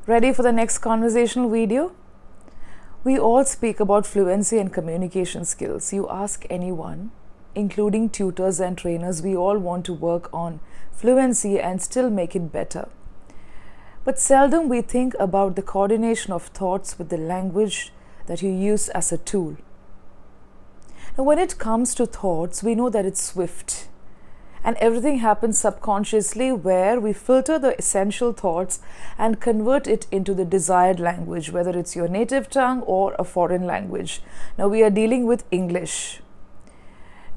Ready for the next conversational video? We all speak about fluency and communication skills. You ask anyone, including tutors and trainers, we all want to work on fluency and still make it better. But seldom we think about the coordination of thoughts with the language that you use as a tool. Now, when it comes to thoughts, we know that it's swift. And everything happens subconsciously where we filter the essential thoughts and convert it into the desired language, whether it's your native tongue or a foreign language. Now we are dealing with English.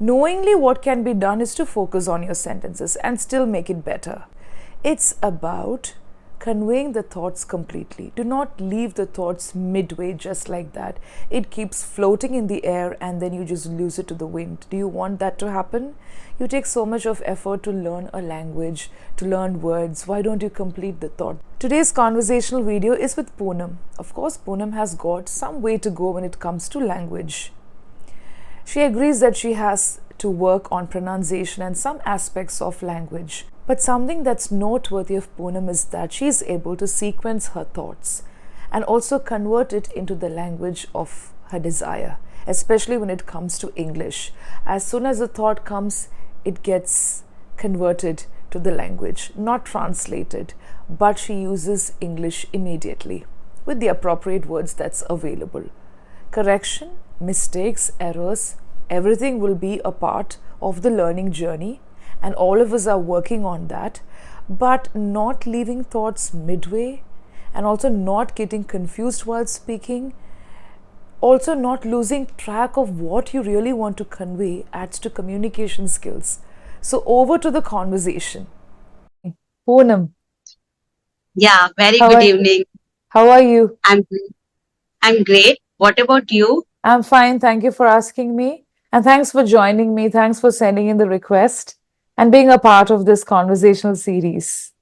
Knowingly what can be done is to focus on your sentences and still make it better. It's about conveying the thoughts completely. Do not leave the thoughts midway just like that. It keeps floating in the air and then you just lose it to the wind. Do you want that to happen? You take so much of effort to learn a language, to learn words. Why don't you complete the thought? Today's conversational video is with Punam. Of course, Punam has got some way to go when it comes to language. She agrees that she has to work on pronunciation and some aspects of language. But something that's noteworthy of Punam is that she is able to sequence her thoughts and also convert it into the language of her desire, especially when it comes to English. As soon as the thought comes, it gets converted to the language, not translated, but she uses English immediately with the appropriate words that's available. Correction, mistakes, errors, everything will be a part of the learning journey, and all of us are working on that, but not leaving thoughts midway and also not getting confused while speaking, also not losing track of what you really want to convey adds to communication skills. So over to the conversation. Punam, Yeah, very how good are, evening. how are you? I'm great. What about you? I'm fine. Thank you for asking me. And thanks for joining me. Thanks for sending in the request and being a part of this conversational series.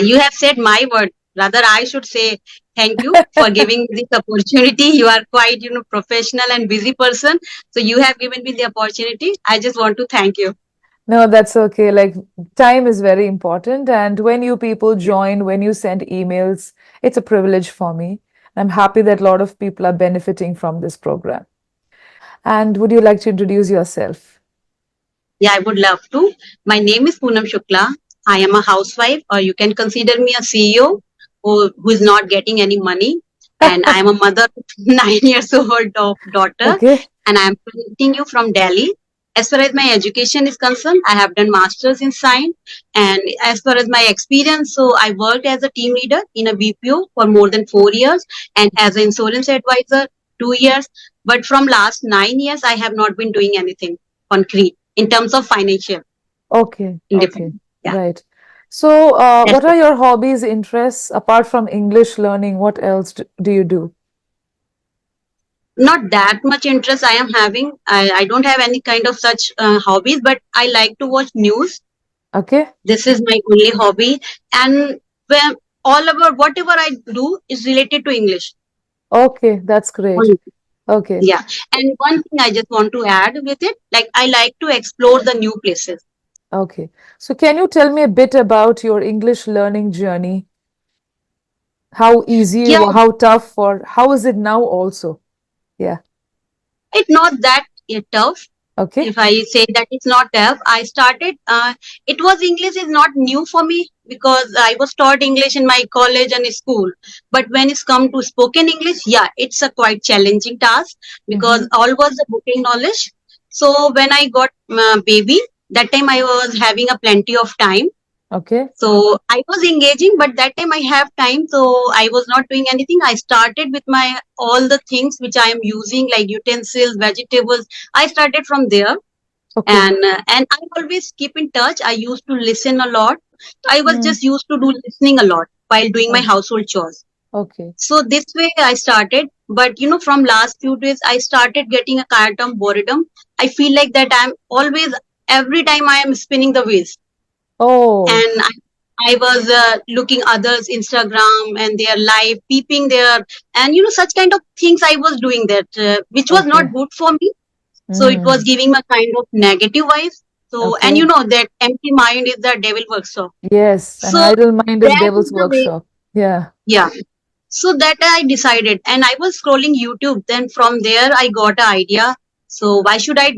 You have said my word. Rather, I should say thank you for giving me this opportunity. You are quite, professional and busy person. So you have given me the opportunity. I just want to thank you. No, that's okay. Like, time is very important. And when you people join, when you send emails, it's a privilege for me. I'm happy that a lot of people are benefiting from this program. And would you like to introduce yourself? Yeah, I would love to. My name is Punam Shukla. I am a housewife, or you can consider me a CEO who is not getting any money. And I am a mother of 9 years old daughter, Okay. and I am presenting you from Delhi. As far as my education is concerned, I have done masters in science. And as far as my experience, so I worked as a team leader in a BPO for more than 4 years, and as an insurance advisor 2 years. But from last 9 years, I have not been doing anything concrete in terms of financial Okay. Okay. independence. Yeah, Right. So, that's what are your hobbies, interests, apart from English learning? What else do you do? not that much interest I am having. I don't have any kind of such hobbies, but I like to watch news. Okay. This is my only hobby, and when all about whatever I do is related to English. Okay. That's great. Only. Okay. Yeah, and one thing I just want to add with it, like I like to explore the new places. Okay. So, can you tell me a bit about your English learning journey? How easy, Yeah, or how tough, or how is it now also? Yeah. it's not that tough. Okay. If I say that it's not tough, I started. It was English is not new for me because I was taught English in my college and school. But when it's come to spoken English, yeah, it's a quite challenging task Mm-hmm. because all was the booking knowledge. So when I got baby, that time I was having a plenty of time. Okay. So I was engaging, but that time I have time, so I was not doing anything. I started with my all the things which I am using, like utensils, vegetables. I started from there, Okay. and I always keep in touch. I used to listen a lot. I was Mm. just used to do listening a lot while doing my Oh, household chores. okay. So this way I started. But from last few days, I started getting a kind of boredom. I feel like that I'm always every time I am spinning the wheels Oh, and I was looking others Instagram and their live peeping there and such kind of things I was doing that which was not okay. good for me. So it was Mm. giving me kind of negative vibes. So and Okay. that empty mind is the devil workshop. Yes, an So idle mind is that is devil's the way. workshop. Yeah. Yeah. So that I decided, and I was scrolling YouTube. Then from there, I got an idea. So why should I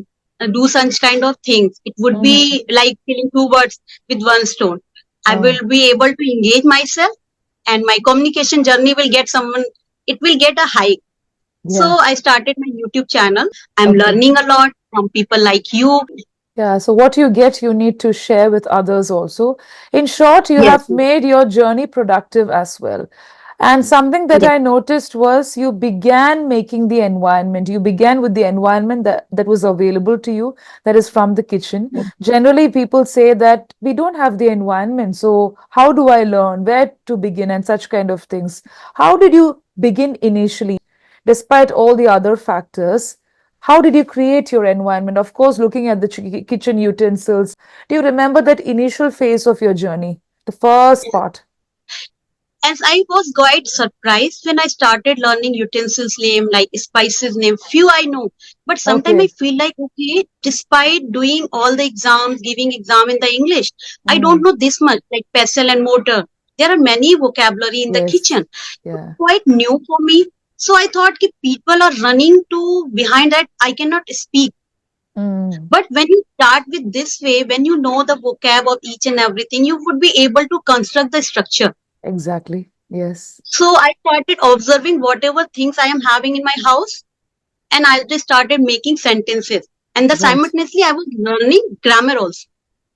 do such kind of things? It would Mm-hmm. be like killing two birds with one stone. I Oh, will be able to engage myself, and my communication journey will get someone. It will get a hike. So yeah. I started my YouTube channel. I'm Okay. learning a lot from people like you. Yeah, so what you get, you need to share with others also. In short, you Yes, have made your journey productive as well. And something that yes, I noticed was you began making the environment. You began with the environment that was available to you, that is from the kitchen. Generally, people say that we don't have the environment, so how do I learn? Where to begin? And such kind of things. How did you begin initially, despite all the other factors? How did you create your environment? Of course, looking at the kitchen utensils. Do you remember that initial phase of your journey? The first part. as I was quite surprised when I started learning utensils name, like spices name, few I know. But sometimes I Okay. feel like, okay, despite doing all the exams, giving exam in the English, I don't Mm, know this much, like pestle and mortar. There are many vocabulary in the yes. kitchen. Yeah. Quite new for me. So I thought कि people are running to behind that I cannot speak. Mm, But when you start with this way, when you know the vocab of each and everything, you would be able to construct the structure. exactly. Yes. So I started observing whatever things I am having in my house, and I just started making sentences. And the Right. simultaneously I was learning grammar also.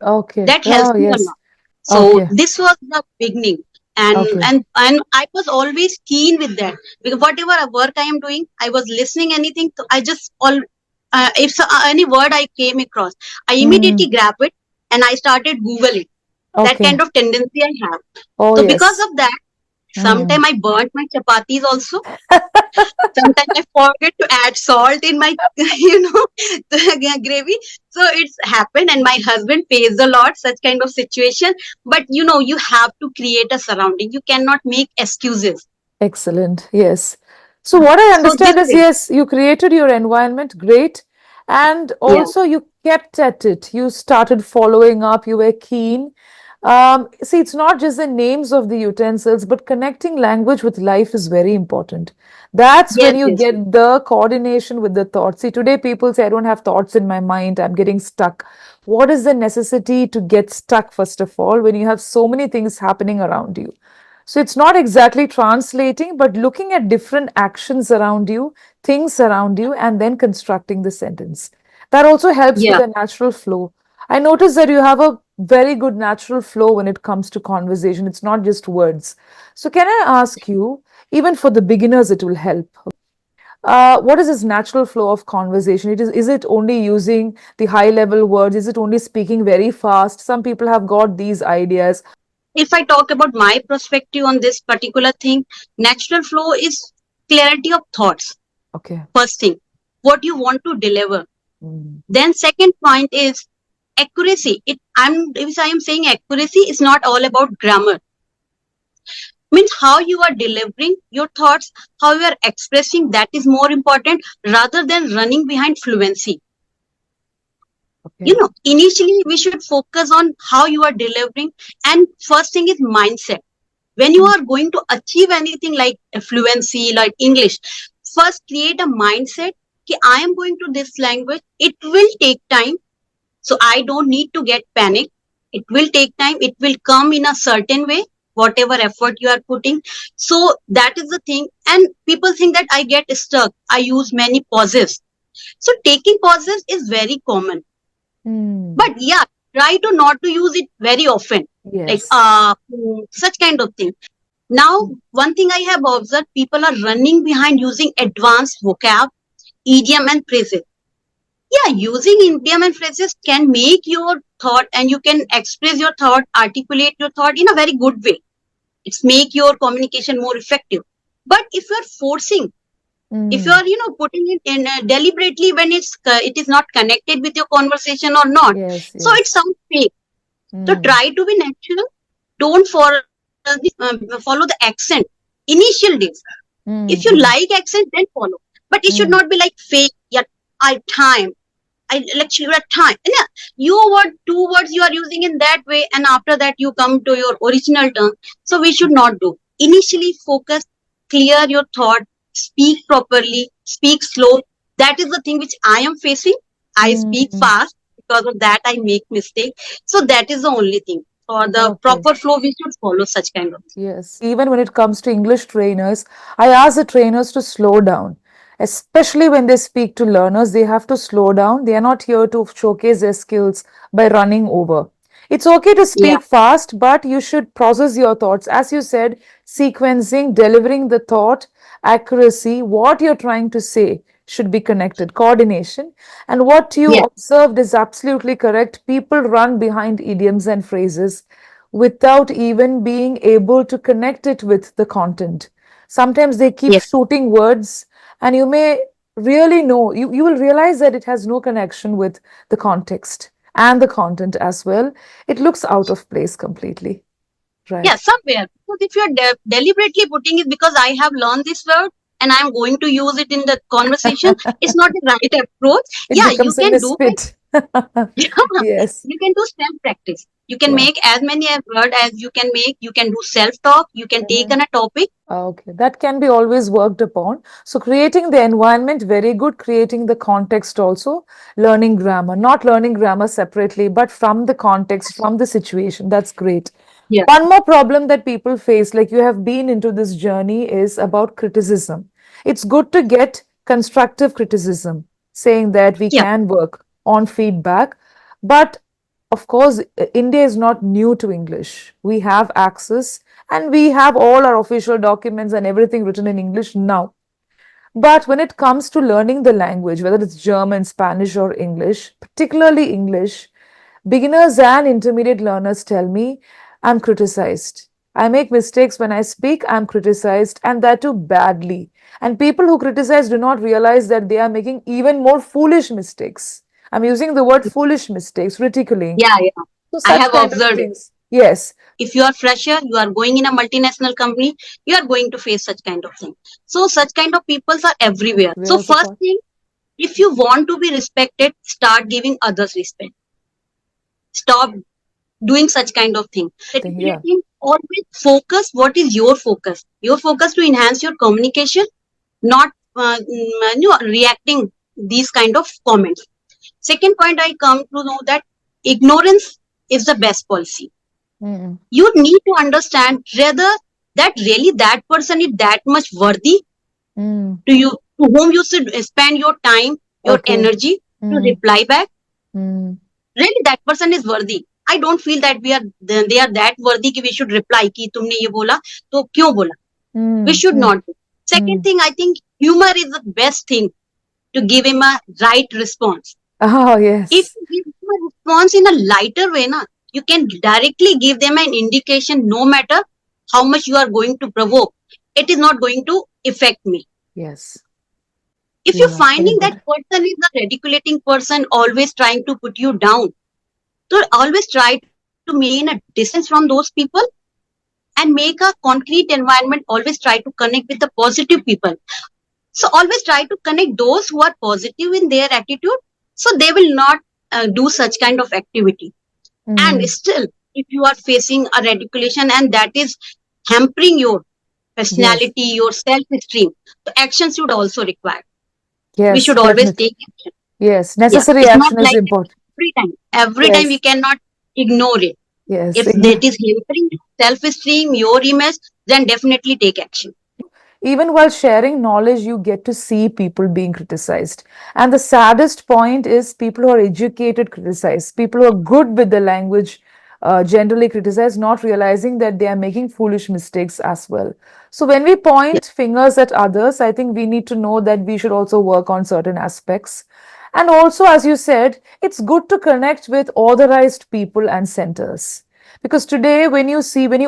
Okay. That helps Oh, me a yes. lot. So Okay. this was the beginning. And Okay. and I was always keen with that, because whatever work I am doing, I was listening anything. So I just all if any word I came across, I immediately Mm, grab it and I started googling. That okay. kind of tendency I have. Oh, So because yes. of that, Mm. sometime I burnt my chapatis also. Sometimes I forget to add salt in my, the gravy. So it's happened, and my husband pays a lot such kind of situation. But you have to create a surrounding. You cannot make excuses. Excellent. Yes. So what I So this understand is, way, yes, you created your environment, great. And yeah, also you kept at it. You started following up, you were keen. See, it's not just the names of the utensils, but connecting language with life is very important. That's when yes, you yes, yes, get the coordination with the thoughts. See, today people say, I don't have thoughts in my mind, I'm getting stuck. What is the necessity to get stuck, first of all, when you have so many things happening around you? So it's not exactly translating, but looking at different actions around you, things around you, and then constructing the sentence. That also helps with yeah. a natural flow. I notice that you have a very good natural flow when it comes to conversation. It's not just words. So, can I ask you, even for the beginners, it will help. What is this natural flow of conversation? Is it only using the high level words? Is it only speaking very fast? Some people have got these ideas. If I talk about my perspective on this particular thing, natural flow is clarity of thoughts. Okay. First thing, what you want to deliver. Mm. Then second point is accuracy. If I am saying accuracy is not all about grammar. Means how you are delivering your thoughts, how you are expressing, that is more important rather than running behind fluency. Okay. Initially we should focus on how you are delivering, and first thing is mindset. When you Mm. are going to achieve anything like fluency, like English, first create a mindset कि I am going to this language, it will take time. So I don't need to get panic. It will take time. It will come in a certain way, whatever effort you are putting. So that is the thing. And people think that I get stuck. I use many pauses. So taking pauses is very common. Mm. But yeah, try to not to use it very often. Like Yes. such kind of thing. Now, one thing I have observed, people are running behind using advanced vocab, idiom and phrases. Yeah, using idiom and phrases can make your thought, and you can express your thought, articulate your thought in a very good way. It's make your communication more effective. But if you're forcing, if Mm. you're putting it in deliberately, when it is not connected with your conversation or not, Yes, so it yes. sounds fake. So Mm. try to be natural. Don't follow the accent initial days. If Mm. you Mm. like accent, then follow. But it should Mm. not be like fake. Yeah, I time. I lecture at time. And yeah, two words you are using in that way, and after that you come to your original term. So we should not do. initially focus, clear your thought, speak properly, speak slow. That is the thing which I am facing. I speak Mm, fast, because of that I make mistake. So that is the only thing. For the okay. proper flow, we should follow such kind of thing. Yes, even when it comes to English trainers, I ask the trainers to slow down. Especially when they speak to learners, they have to slow down. They are not here to showcase their skills by running over. It's okay to Yeah. speak fast, but you should process your thoughts. As you said, sequencing, delivering the thought, accuracy, what you're trying to say should be connected, coordination. And what you Yeah. observed is absolutely correct. People run behind idioms and phrases without even being able to connect it with the content. Sometimes they keep Yes. shooting words, and you may really know, you will realize that it has no connection with the context and the content as well. It looks out of place completely, Yeah, right? somewhere. Because if you're deliberately putting it because I have learned this word and I'm going to use it in the conversation, it's not the right approach. It Yeah, you becomes a can do it. misfit. Yes, You can do self practice. You can yeah. make as many word as you can make. You can do self talk. You can take on a topic. Okay, that can be always worked upon. So creating the environment, very good. Creating the context also. Learning grammar, not learning grammar separately, but from the context, from the situation. That's great. Yeah, One more problem that people face, like you have been into this journey, is about criticism. It's good to get constructive criticism, saying that we yeah, can work on feedback, but of course, India is not new to English. We have access and we have all our official documents and everything written in English now. But when it comes to learning the language, whether it's German, Spanish, or English, particularly English, beginners and intermediate learners tell me I'm criticized. I make mistakes when I speak, I'm criticized, and that too badly. And people who criticize do not realize that they are making even more foolish mistakes. I'm using the word foolish mistakes, ridiculing. yeah, yeah. So, I such have kind of observed it. things. Yes. If you are fresher, you are going in a multinational company, you are going to face such kind of thing. So such kind of peoples are everywhere. So Where's the first part? thing, if you want to be respected, start giving others respect. Stop doing such kind of thing. Thing, yeah. Articulating, always focus. What is your focus? Your focus to enhance your communication, not reacting these kind of comments. Second point, I come to know that ignorance is the best policy. Mm, You need to understand whether that really that person is that much worthy mm, to you, to whom you should spend your time, your okay. energy to Mm, reply back. mm, Really that person is worthy. I don't feel that they are that worthy कि we should reply कि तुमने ये बोला तो क्यों बोला. We mm, should mm, not do. Second mm. thing, I think humor is the best thing to give him a right response. Oh, If yes. you give them a response in a lighter way, na, you can directly give them an indication no matter how much you are going to provoke. It is not going to affect me. Yes. If you're Yeah, very finding that good. person is a radiculating person, always trying to put you down, so always try to maintain a distance from those people and make a concrete environment. Always try to connect with the positive people. So always try to connect those who are positive in their attitude. So they will not do such kind of activity. And Mm, still, if you are facing a radiculation and that is hampering your yes. personality, your self-esteem, the action should also require. We Yes, should always definitely. take action. Yes, Yeah, necessary it's not action is like important. every time. Every time we Yes, cannot ignore it. yes. If that is hampering self-esteem, your image, then definitely take action. Even while sharing knowledge, you get to see people being criticized. And the saddest point is people who are educated criticize, people who are good with the language generally criticize, not realizing that they are making foolish mistakes as well. So when we Yeah. point fingers at others, I think we need to know that we should also work on certain aspects. And also, as you said, it's good to connect with authorized people and centers. Because today, when you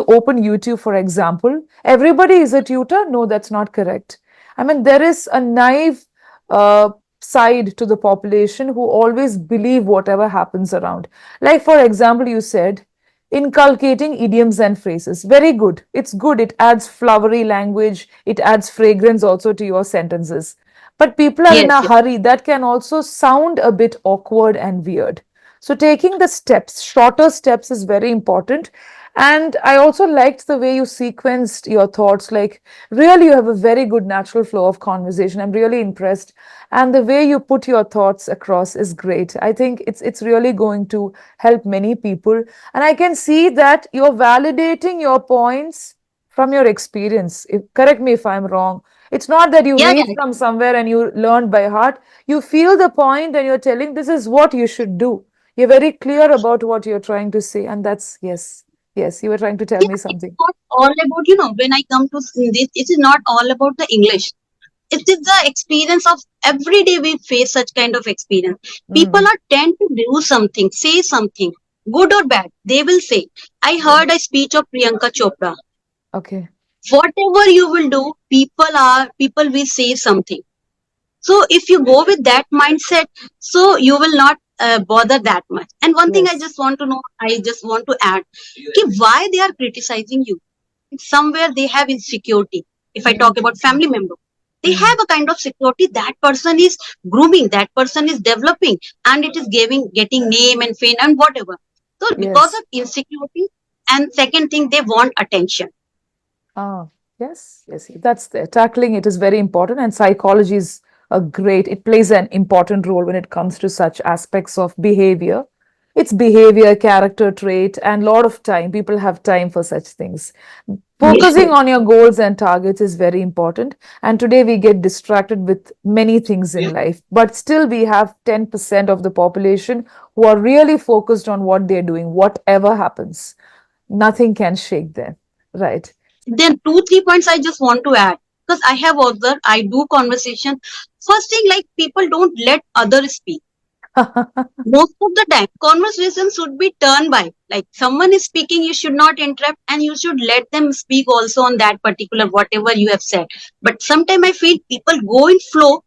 open YouTube, for example, everybody is a tutor. No, that's not correct. I mean, there is a naive uh, side to the population who always believe whatever happens around. Like, for example, you said, inculcating idioms and phrases. Very good. It's good. It adds flowery language, it adds fragrance also to your sentences. But people are in Yes, a yes, hurry. That can also sound a bit awkward and weird. So taking the steps, shorter steps is very important. And I also liked the way you sequenced your thoughts. Like, really, you have a very good natural flow of conversation. I'm really impressed. And the way you put your thoughts across is great. I think it's really going to help many people. And I can see that you're validating your points from your experience. Correct me if I'm wrong. It's not that you Yeah, read yeah. from somewhere and you learned by heart. You feel the point and you're telling this is what you should do. You're very clear about what you're trying to say. And that's, yes. Yes, you were trying to tell Yeah, me it's something. not all about, when I come to this, it is not all about the English. It is the experience of every day we face such kind of experience. People Mm, are tend to do something, say something, good or bad, they will say. I yeah. heard a speech of Priyanka Chopra. Okay. Whatever you will do, people will say something. So if you go with that mindset, so you will not bother that much. And one thing I Yes. just want to know, I just want to add, why they are criticizing you. Somewhere they have insecurity. If I talk about Mm, family member, they mm, have a kind of security that person is grooming, that person is developing, and it is getting name and fame and whatever. So because yes. of insecurity, and second thing, they want attention. Ah, yes, yes. That's there. Tackling it is very important, and psychology is a great, it plays an important role when it comes to such aspects of behavior. It's behavior, character trait, and a lot of time. People have time for such things. Focusing on your goals and targets is very important. And today we get distracted with many things in life, but still we have 10% of the population who are really focused on what they're doing, whatever happens. Nothing can shake them. Right. Then two, 3 points I just want to add, because I have observed, I do conversation. First thing, like people don't let others speak. Most of the time, conversation should be turned by. Like someone is speaking, you should not interrupt and you should let them speak also on that particular whatever you have said. But sometimes I feel people go in flow.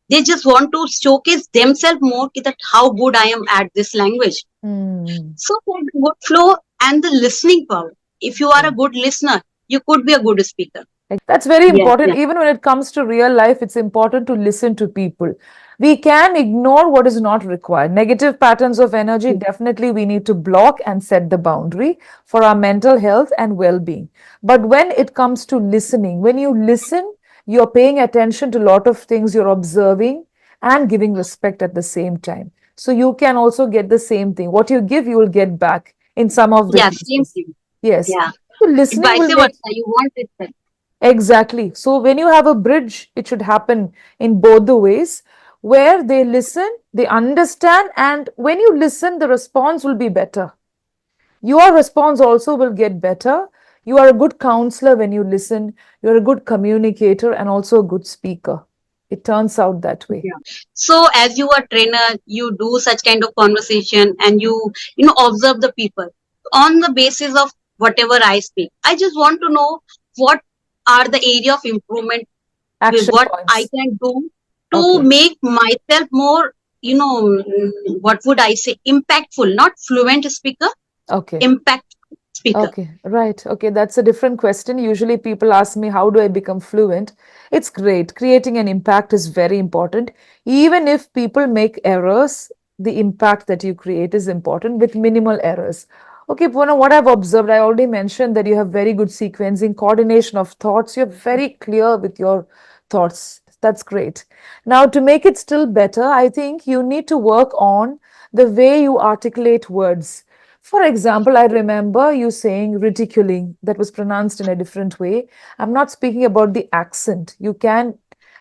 They just want to showcase themselves more that how good I am at this language. Hmm. So for the good flow and the listening power. If you are a good listener, you could be a good speaker. That's very Yes, important. yes. Even when it comes to real life, it's important to listen to people. We can ignore what is not required. Negative patterns of energy, definitely we need to block and set the boundary for our mental health and well being. But when it comes to listening, when you listen, you're paying attention to a lot of things, you're observing and giving respect at the same time. So you can also get the same thing. What you give, you will get back in some of the Yeah, same cases. thing. Yes. Yeah. So listening Vice will versa. make You want it. exactly. So when you have a bridge, it should happen in both the ways where they listen, they understand, and when you listen, the response will be better. Your response also will get better. You are a good counselor when you listen, you're a good communicator and also a good speaker. It turns out that way. Yeah. So as you are trainer, you do such kind of conversation and you observe the people on the basis of whatever I speak. I just want to know what are the area of improvement with Action what I points. can do to Okay. make myself more, what would I say, impactful, not fluent speaker, Okay. impact speaker. Okay, right. Okay, that's a different question. Usually people ask me, how do I become fluent? It's great. Creating an impact is very important. Even if people make errors, the impact that you create is important with minimal errors. Okay, Puna, what I've observed, I already mentioned that you have very good sequencing, coordination of thoughts. You're very clear with your thoughts. That's great. Now, to make it still better, I think you need to work on the way you articulate words. For example, I remember you saying ridiculing, that was pronounced in a different way. I'm not speaking about the accent.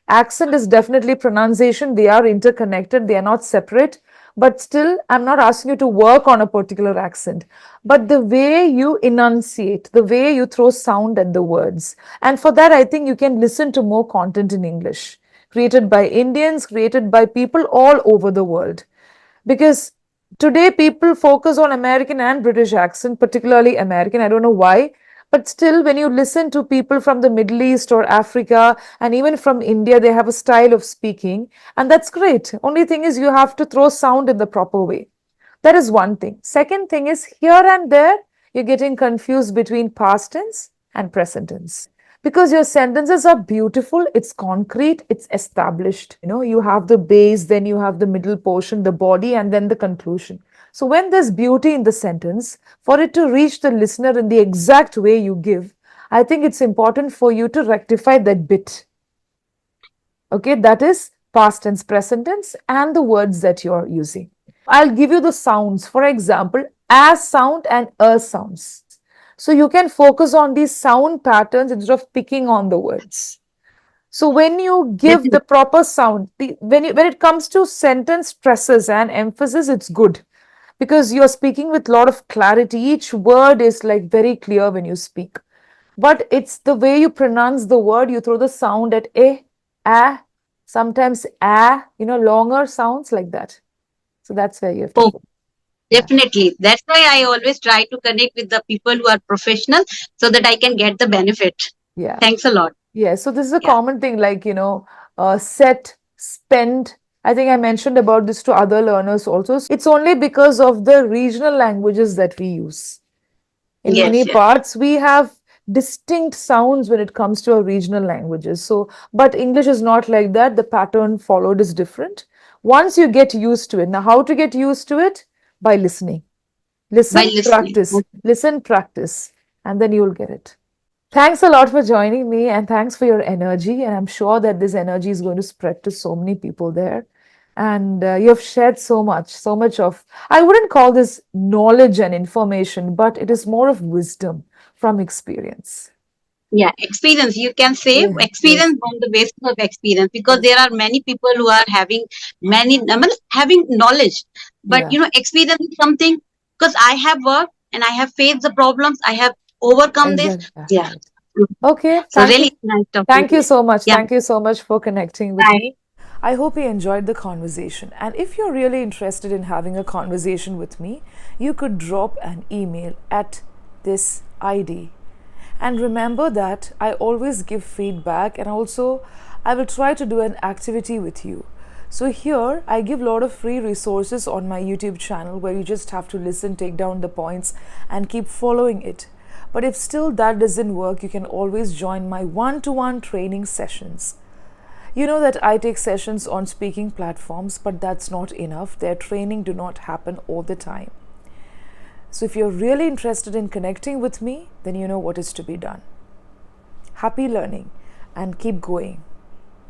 Accent is definitely pronunciation. They are interconnected, they are not separate. But still, I'm not asking you to work on a particular accent, but the way you enunciate, the way you throw sound at the words. And for that, I think you can listen to more content in English, created by Indians, created by people all over the world. Because today people focus on American and British accent, particularly American. I don't know why, but still, when you listen to people from the Middle East or Africa and even from India, they have a style of speaking, and that's great. Only thing is, you have to throw sound in the proper way. That is one thing. Second thing is, here and there, you're getting confused between past tense and present tense. Because your sentences are beautiful, it's concrete, it's established. You have the base, then you have the middle portion, the body, and then the conclusion. So when there's beauty in the sentence, for it to reach the listener in the exact way you give, I think it's important for you to rectify that bit. Okay, that is past tense, present tense, and the words that you're using. I'll give you the sounds. For example, as sound and sounds. So you can focus on these sound patterns instead of picking on the words. So when you give the proper sound, when it comes to sentence stresses and emphasis, it's good because you're speaking with a lot of clarity. Each word is like very clear when you speak. But it's the way you pronounce the word, you throw the sound at sometimes longer sounds like that. So that's where you have to focus. Definitely. That's why I always try to connect with the people who are professional so that I can get the benefit. Yeah. Thanks a lot. Yeah. So this is a common thing like, set, spend. I think I mentioned about this to other learners also. It's only because of the regional languages that we use. In many parts, we have distinct sounds when it comes to our regional languages. So, but English is not like that. The pattern followed is different. Once you get used to it. Now, how to get used to it? By listening. Listen, practice. Listen, practice. And then you will get it. Thanks a lot for joining me and thanks for your energy. And I'm sure that this energy is going to spread to so many people there. And you have shared so much of, I wouldn't call this knowledge and information, but it is more of wisdom from experience. Yeah, experience. You can say experience on the basis of experience because there are many people who are having having knowledge, but experience is something because I have worked and I have faced the problems. I have overcome this. Yeah. Okay. So really nice talking. Thank you so much. Thank you so much for connecting with me. I hope you enjoyed the conversation. And if you're really interested in having a conversation with me, you could drop an email at this ID. And remember that I always give feedback and also I will try to do an activity with you. So here I give a lot of free resources on my YouTube channel where you just have to listen, take down the points and keep following it. But if still that doesn't work, you can always join my one-to-one training sessions. You know that I take sessions on speaking platforms, but that's not enough. Their training do not happen all the time. So if you're really interested in connecting with me, then you know what is to be done. Happy learning and keep going.